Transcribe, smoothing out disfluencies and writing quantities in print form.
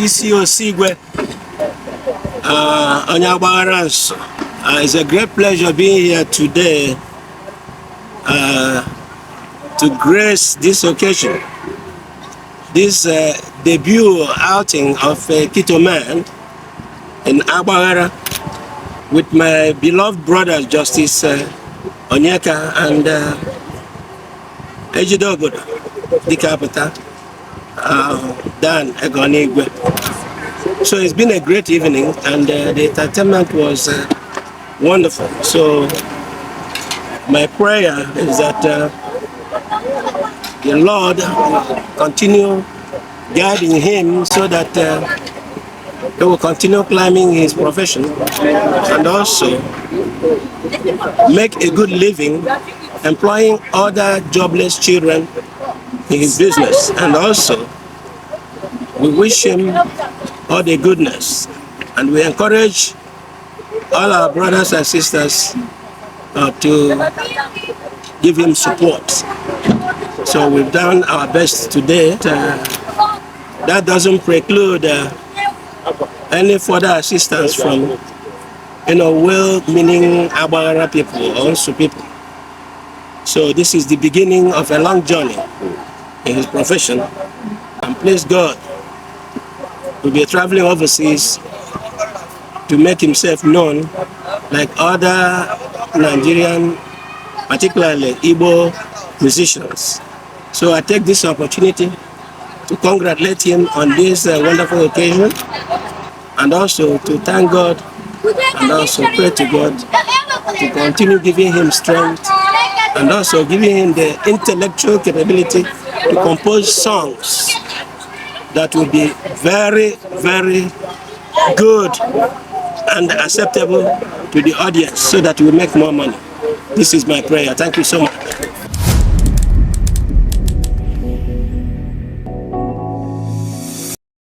C.Osigwe, Onyabaranso. It's a great pleasure being here today to grace this occasion, this debut outing of Kitoman in Agbagara with my beloved brothers, Justice Onyeka and Ejidogodo, Dikapata, Dan Egonigwe. So it's been a great evening, and the entertainment was wonderful. So my prayer is that the Lord will continue guiding him so that he will continue climbing his profession and also make a good living employing other jobless children in his business. And also we wish him all the goodness, and we encourage all our brothers and sisters to give him support. So we've done our best today. That doesn't preclude any further assistance from well-meaning Agbagara people or also people. So this is the beginning of a long journey in his profession, and please God, will be traveling overseas to make himself known like other Nigerian, particularly Igbo musicians. So I take this opportunity to congratulate him on this wonderful occasion, and also to thank God and also pray to God to continue giving him strength and also giving him the intellectual capability to compose songs that will be very, very good and acceptable to the audience so that we make more money. This is my prayer. Thank you so much.